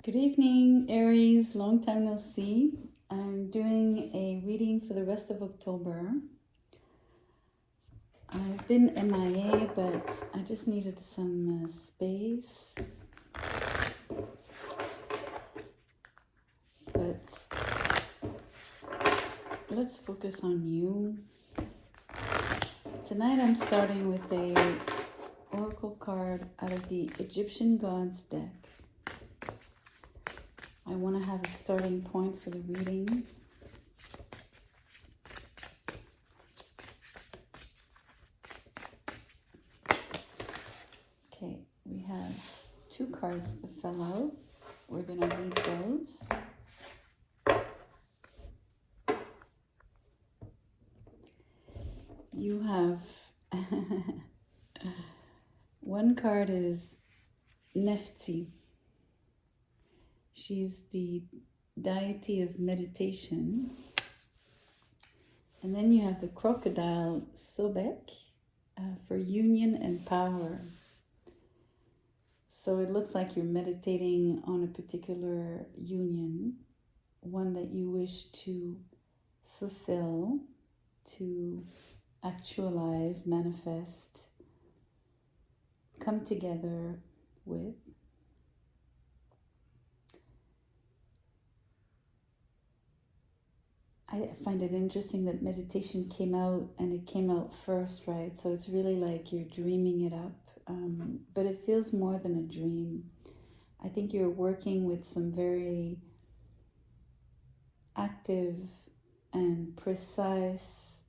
Good evening, Aries. Long time no see. I'm doing a reading for the rest of October. I've been MIA, but I just needed some space. But let's focus on you. Tonight I'm starting with a oracle card out of the Egyptian Gods deck. I want to have a starting point for the reading. Okay, we have two cards that fell out. We're going to read those. You have one card is Nephti. She's the deity of meditation. And then you have the crocodile Sobek for union and power. So it looks like you're meditating on a particular union, one that you wish to fulfill, to actualize, manifest, come together with. I find it interesting that meditation came out and it came out first, right? So it's really like you're dreaming it up, but it feels more than a dream. I think you're working with some very active and precise,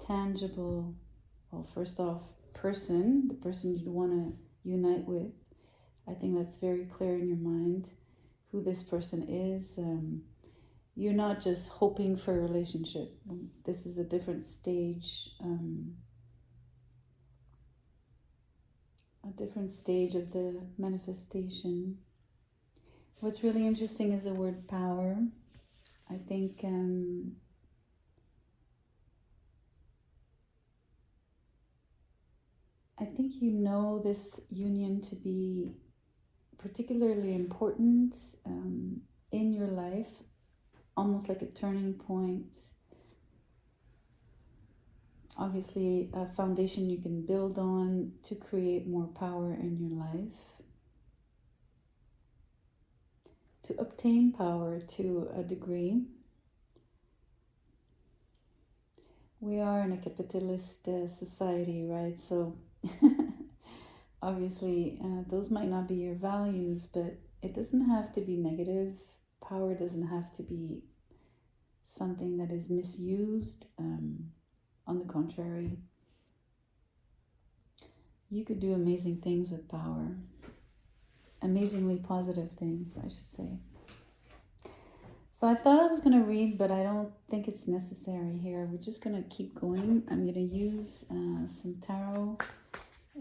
tangible, well, first off, the person you'd want to unite with. I think that's very clear in your mind who this person is. You're not just hoping for a relationship. This is a different stage, of the manifestation. What's really interesting is the word power. I think you know this union to be particularly important in your life, almost like a turning point. Obviously, a foundation you can build on to create more power in your life, to obtain power to a degree. We are in a capitalist society, right? So obviously those might not be your values, but it doesn't have to be negative. Power doesn't have to be something that is misused. On the contrary, you could do amazing things with power. Amazingly positive things, I should say. So I thought I was going to read, but I don't think it's necessary here. We're just going to keep going. I'm going to use some tarot.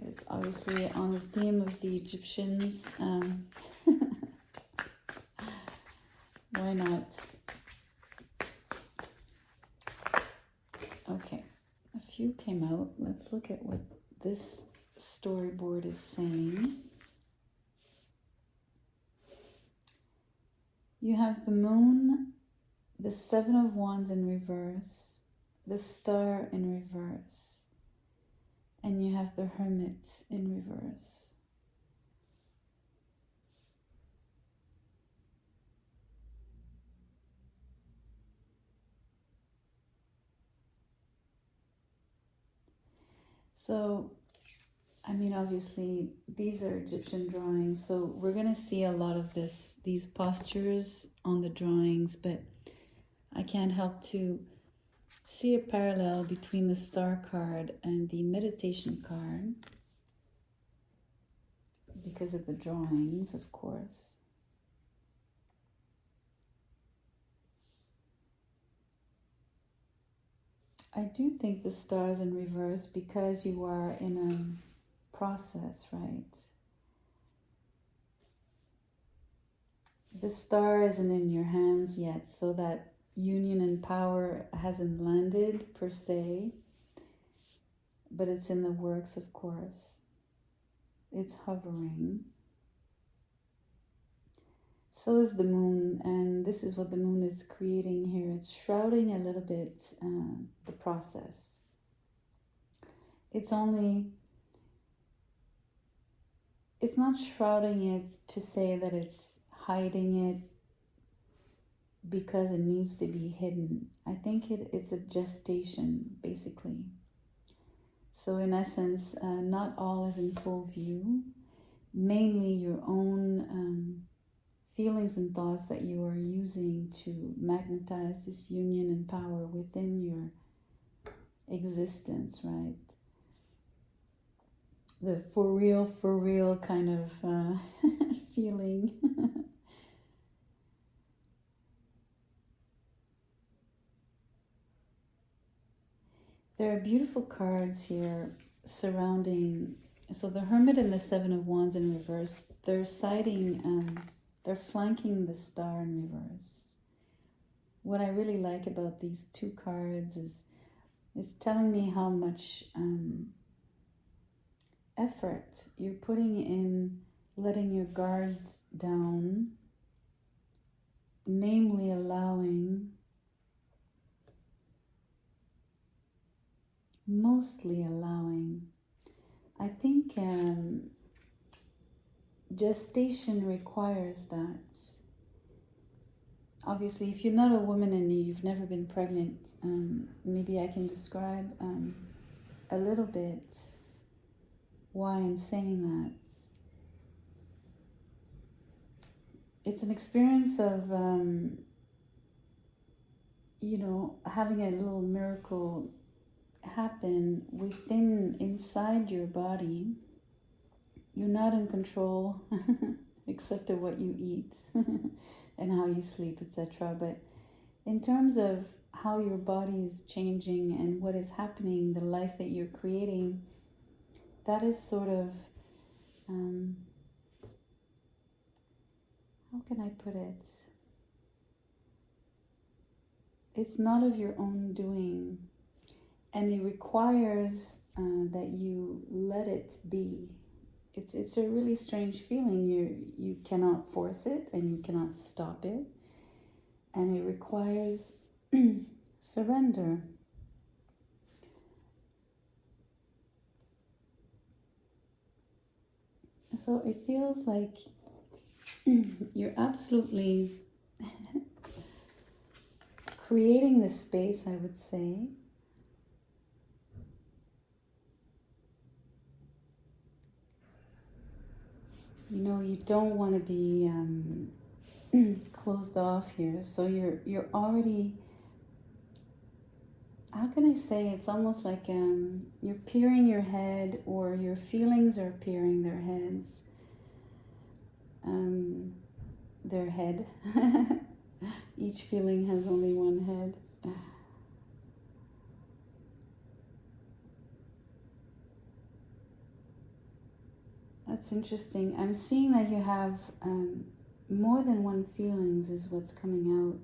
It's obviously on the theme of the Egyptians. Why not? Okay, a few came out. Let's look at what this storyboard is saying. You have the moon, the Seven of Wands in reverse, the Star in reverse, and you have the Hermit in reverse. So, I mean, obviously, these are Egyptian drawings, so we're going to see a lot of these postures on the drawings, but I can't help to see a parallel between the Star card and the Meditation card because of the drawings, of course. I do think the Star is in reverse because you are in a process, right? The Star isn't in your hands yet, so that union and power hasn't landed per se, but it's in the works, of course. It's hovering. So is the moon, and this is what the moon is creating here. It's shrouding a little bit the process. It's not shrouding it to say that it's hiding it because it needs to be hidden. I think it's a gestation, basically. So in essence, not all is in full view, mainly your own feelings and thoughts that you are using to magnetize this union and power within your existence, right? The for real kind of feeling. There are beautiful cards here surrounding. So the Hermit and the Seven of Wands in reverse, they're they're flanking the Star in reverse. What I really like about these two cards is it's telling me how much effort you're putting in letting your guard down, namely mostly allowing. I think gestation requires that. Obviously, if you're not a woman and you've never been pregnant, maybe I can describe a little bit why I'm saying that. It's an experience of, having a little miracle happen inside your body. You're not in control except of what you eat and how you sleep, etc. But in terms of how your body is changing and what is happening, the life that you're creating, that is sort of, how can I put it? It's not of your own doing, and it requires that you let it be. It's a really strange feeling. You cannot force it and you cannot stop it, and it requires surrender. So it feels like you're absolutely creating the space, I would say. You don't want to be closed off here. So you're already, how can I say, it's almost like you're peering your head, or your feelings are peering their heads. Their head. Each feeling has only one head. That's interesting. I'm seeing that you have more than one feelings is what's coming out.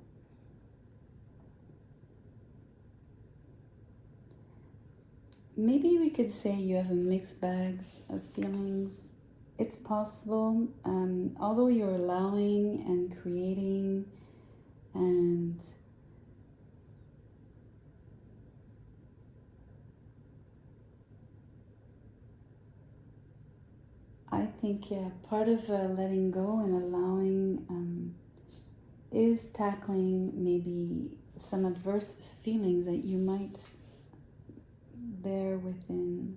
Maybe we could say you have a mixed bags of feelings. It's possible, although you're allowing and creating and I think part of letting go and allowing is tackling maybe some adverse feelings that you might bear within.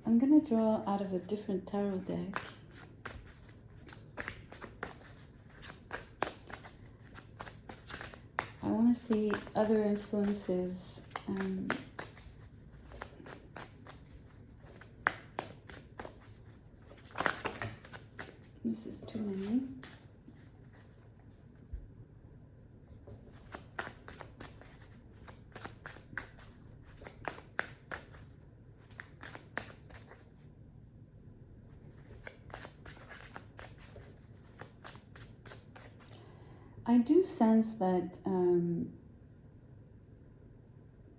I'm going to draw out of a different tarot deck. I want to see other influences. This is too many. I do sense that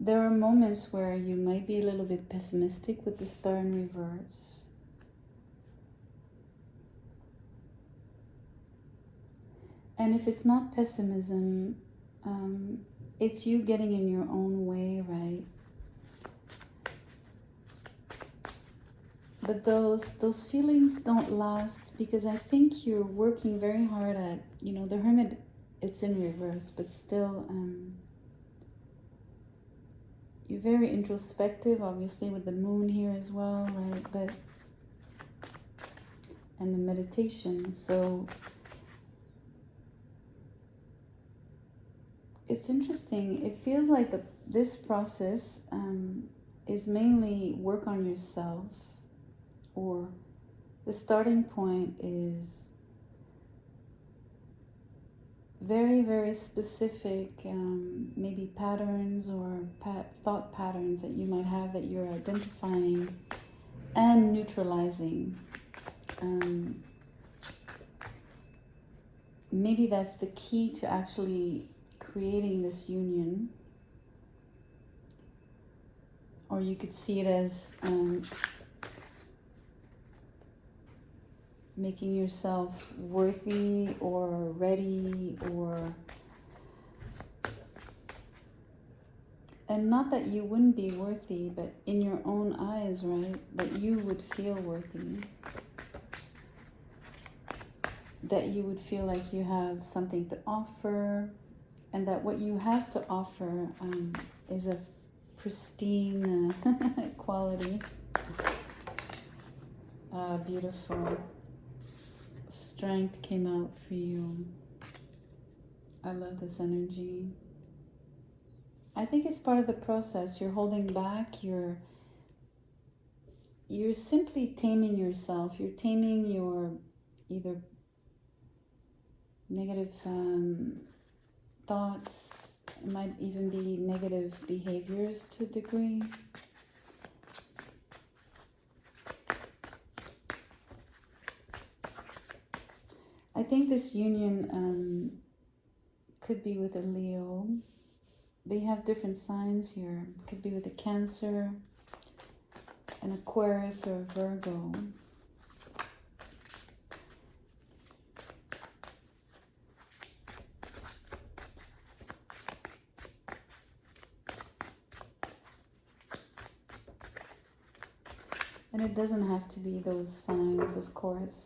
there are moments where you might be a little bit pessimistic with the star in reverse. And if it's not pessimism, it's you getting in your own way, right? But those feelings don't last, because I think you're working very hard at, the Hermit, it's in reverse, but still, you're very introspective, obviously, with the moon here as well, right? But, and the meditation, so it's interesting. It feels like this process is mainly work on yourself, or the starting point is very, very specific, maybe patterns or thought patterns that you might have that you're identifying and neutralizing. Maybe that's the key to actually creating this union. Or you could see it as making yourself worthy or ready, or, and not that you wouldn't be worthy, but in your own eyes, right, that you would feel worthy, that you would feel like you have something to offer, and that what you have to offer is of pristine quality. Beautiful. Strength came out for you. I love this energy. I think it's part of the process. You're holding back. You're simply taming yourself. You're taming your either negative thoughts. It might even be negative behaviors to a degree. I think this union could be with a Leo, but you have different signs here. It could be with a Cancer, an Aquarius, or a Virgo. And it doesn't have to be those signs, of course.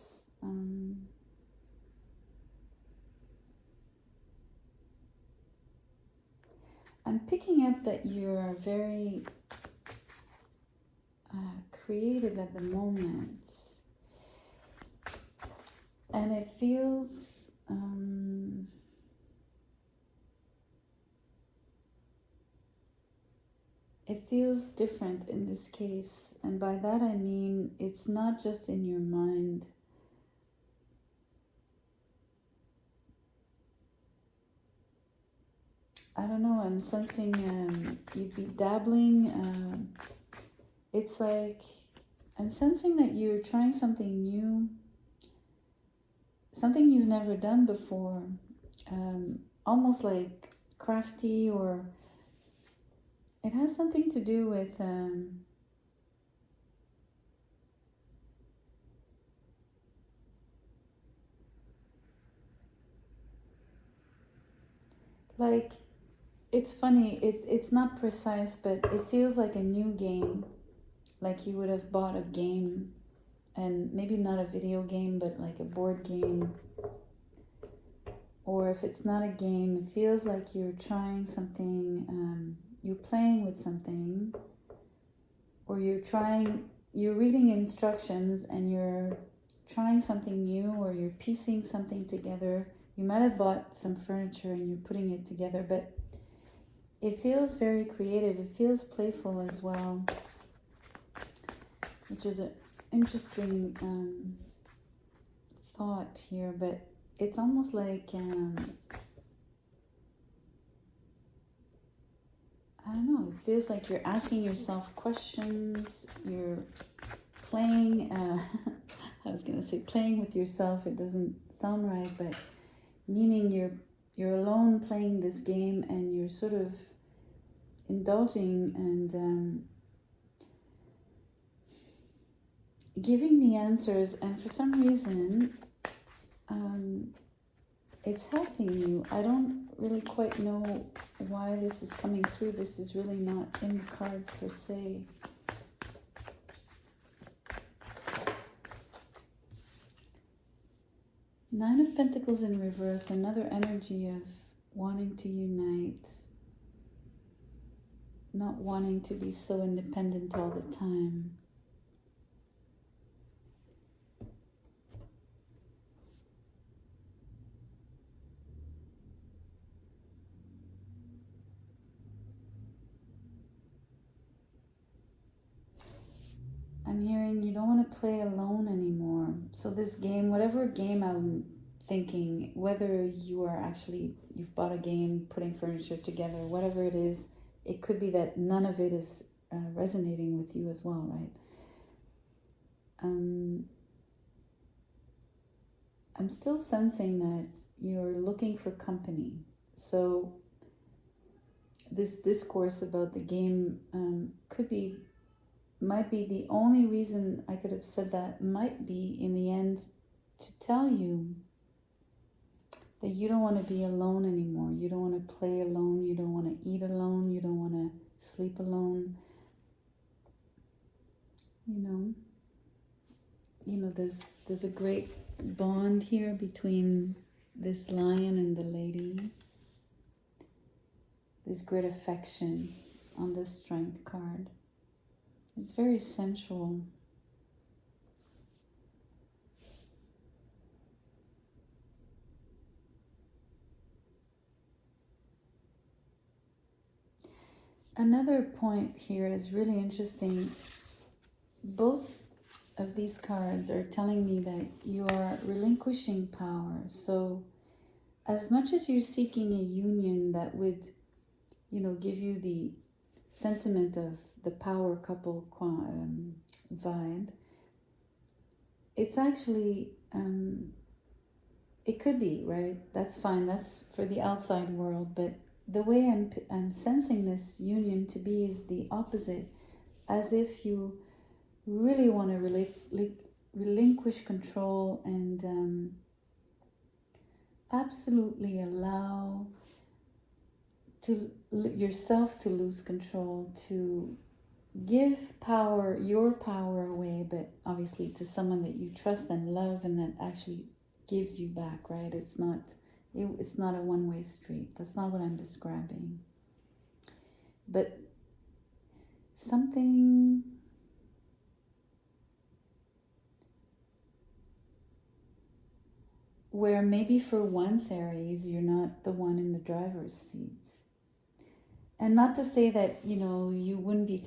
I'm picking up that you're very creative at the moment. And it feels different in this case. And by that I mean it's not just in your mind. I don't know, I'm sensing you'd be dabbling. It's like I'm sensing that you're trying something new, something you've never done before, almost like crafty, or it has something to do with like, it's funny, it's not precise, but it feels like a new game, like you would have bought a game, and maybe not a video game, but like a board game. Or if it's not a game, it feels like you're trying something, you're playing with something, or you're reading instructions and you're trying something new, or you're piecing something together. You might have bought some furniture and you're putting it together, but it feels very creative. It feels playful as well, which is an interesting thought here, but it's almost like I don't know, it feels like you're asking yourself questions, you're playing, I was gonna say playing with yourself, it doesn't sound right, but meaning you're alone playing this game, and you're sort of indulging and giving the answers, and for some reason it's helping you. I don't really quite know why this is coming through. This is really not in the cards per se. Nine of Pentacles in reverse, another energy of wanting to unite, not wanting to be so independent all the time. I'm hearing you don't want to play alone anymore. So this game, whatever game I'm thinking, whether you are actually, you've bought a game, putting furniture together, whatever it is, it could be that none of it is resonating with you as well, right? I'm still sensing that you're looking for company. So this discourse about the game might be the only reason I could have said that, might be in the end to tell you that you don't want to be alone anymore. You don't want to play alone. You don't want to eat alone. You don't want to sleep alone. There's a great bond here between this lion and the lady. There's great affection on the Strength card. It's very sensual. Another point here is really interesting. Both of these cards are telling me that you are relinquishing power. So as much as you're seeking a union that would, give you the sentiment of the power couple vibe, it's actually, it could be, right? That's fine. That's for the outside world. But the way I'm sensing this union to be is the opposite, as if you really want to relinquish control and absolutely allow yourself to lose control, to give your power away, but obviously to someone that you trust and love and that actually gives you back, right? It's not a one-way street. That's not what I'm describing. But something where maybe for once, Aries, you're not the one in the driver's seat. And not to say that, you wouldn't be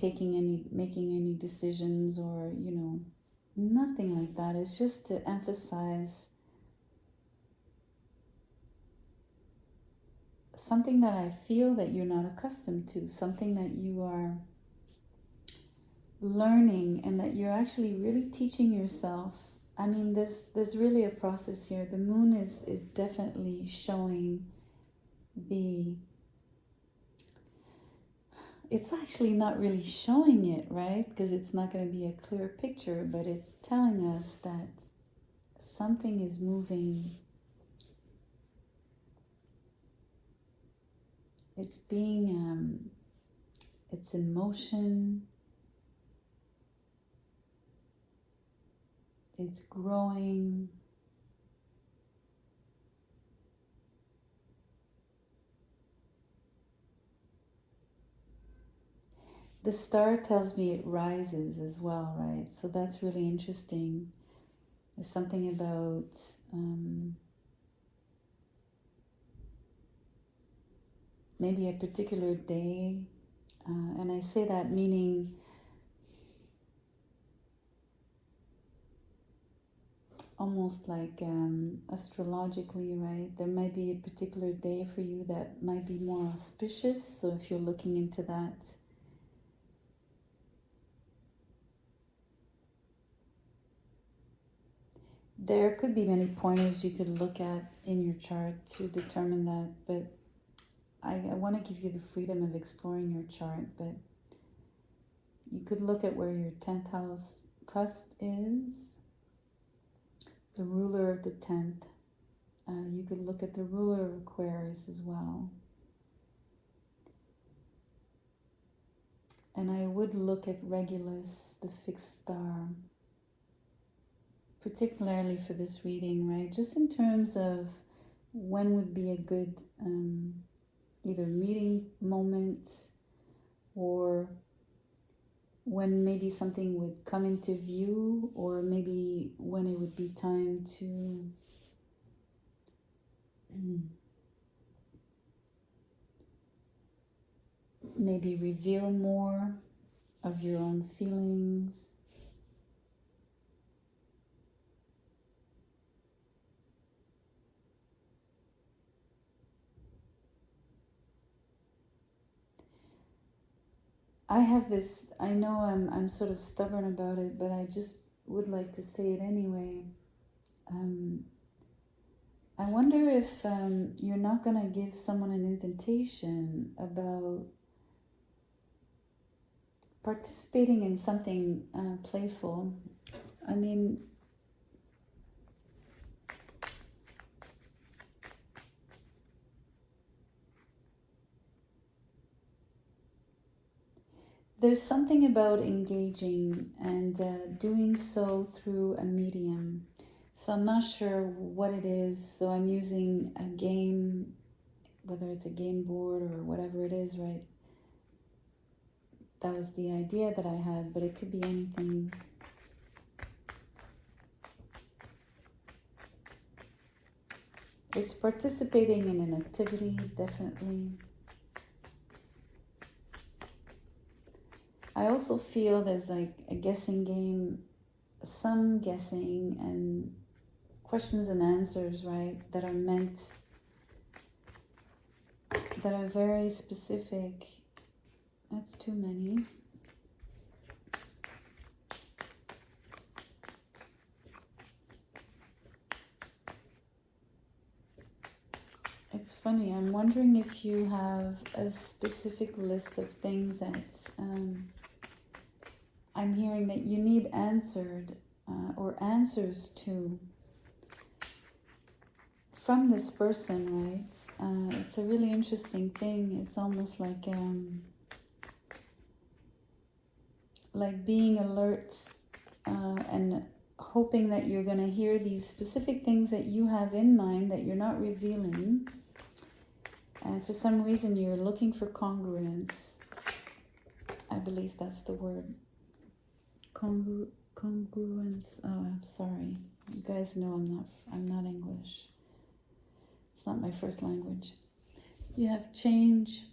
making any decisions or, nothing like that. It's just to emphasize something that I feel that you're not accustomed to, something that you are learning and that you're actually really teaching yourself. I mean, there's really a process here. The moon is definitely showing it's actually not really showing it, right? Because it's not going to be a clear picture, but it's telling us that something is moving. It's it's in motion. It's growing. The star tells me it rises as well, right? So that's really interesting. There's something about maybe a particular day. And I say that meaning almost like astrologically, right? There might be a particular day for you that might be more auspicious. So if you're looking into that, there could be many pointers you could look at in your chart to determine that. But I want to give you the freedom of exploring your chart, but you could look at where your 10th house cusp is, the ruler of the 10th. You could look at the ruler of Aquarius as well. And I would look at Regulus, the fixed star, particularly for this reading, right? Just in terms of when would be a good either meeting moment, or when maybe something would come into view, or maybe when it would be time to maybe reveal more of your own feelings. I have this, I know I'm sort of stubborn about it, but I just would like to say it anyway. I wonder if you're not going to give someone an invitation about participating in something playful. I mean, there's something about engaging and doing so through a medium. So I'm not sure what it is. So I'm using a game, whether it's a game board or whatever it is, right? That was the idea that I had, but it could be anything. It's participating in an activity, definitely. I also feel there's like a guessing game, some guessing and questions and answers, right, that are meant, that are very specific. That's too many. It's funny, I'm wondering if you have a specific list of things that I'm hearing that you need answered or answers to from this person, right? It's a really interesting thing. It's almost like being alert and hoping that you're going to hear these specific things that you have in mind that you're not revealing. And for some reason you're looking for congruence. I believe that's the word. Congruence. Oh, I'm sorry. You guys know I'm not English. It's not my first language. You have change.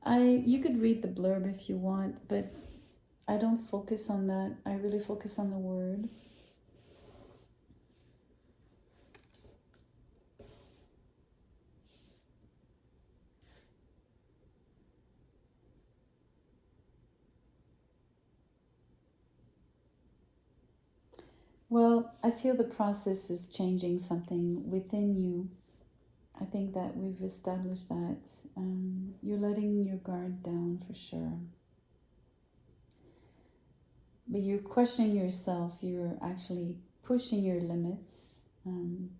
You could read the blurb if you want, but I don't focus on that. I really focus on the word. Well, I feel the process is changing something within you. I think that we've established that. You're letting your guard down for sure. But you're questioning yourself. You're actually pushing your limits. And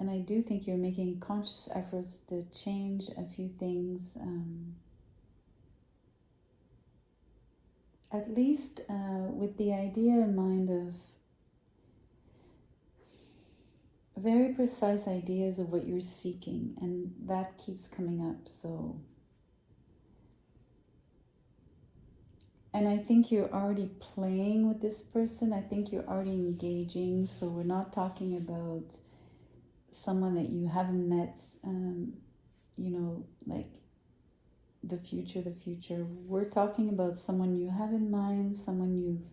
I do think you're making conscious efforts to change a few things. At least with the idea in mind of very precise ideas of what you're seeking, and that keeps coming up. So, and I think you're already playing with this person. I think you're already engaging. So we're not talking about someone that you haven't met, like the future. We're talking about someone you have in mind, someone you've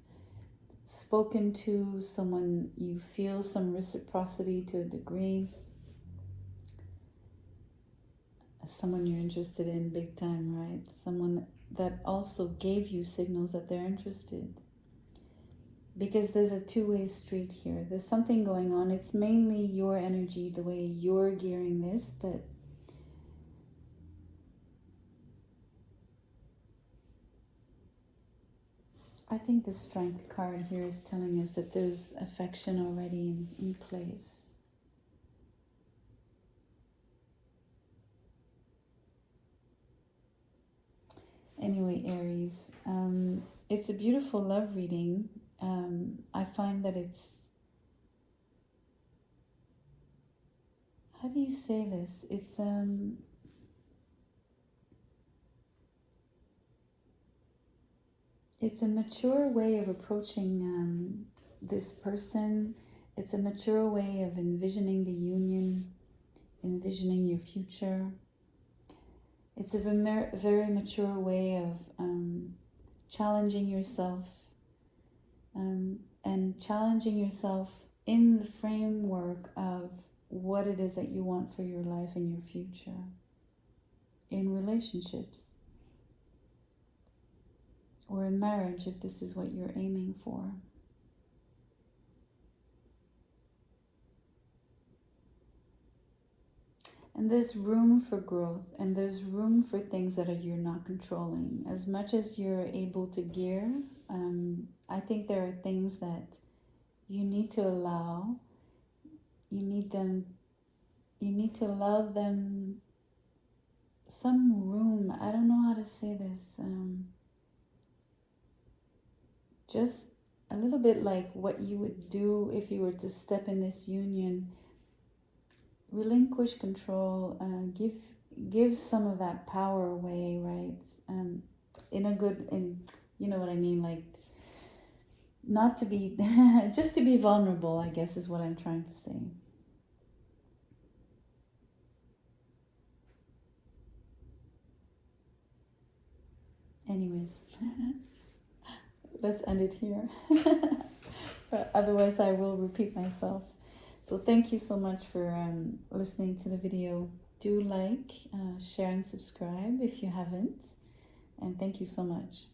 spoken to, someone you feel some reciprocity to a degree, someone you're interested in big time, right? Someone that also gave you signals that they're interested. because there's a two-way street here. There's something going on. It's mainly your energy, the way you're gearing this, but I think the Strength card here is telling us that there's affection already in place. Anyway, Aries, it's a beautiful love reading. I find that it's, how do you say this? It's a mature way of approaching this person. It's a mature way of envisioning the union, envisioning your future. It's a very mature way of challenging yourself and challenging yourself in the framework of what it is that you want for your life and your future in relationships or in marriage, if this is what you're aiming for. And there's room for growth, and there's room for things that you're not controlling. As much as you're able to gear, I think there are things that you need to allow. You need to allow them some room. I don't know how to say this. Just a little bit like what you would do if you were to step in this union. Relinquish control, give some of that power away, right? In a good, you know what I mean, like not to be, just to be vulnerable, I guess is what I'm trying to say. Anyways, let's end it here. Otherwise I will repeat myself. So thank you so much for listening to the video. Do like, share and subscribe if you haven't. And thank you so much.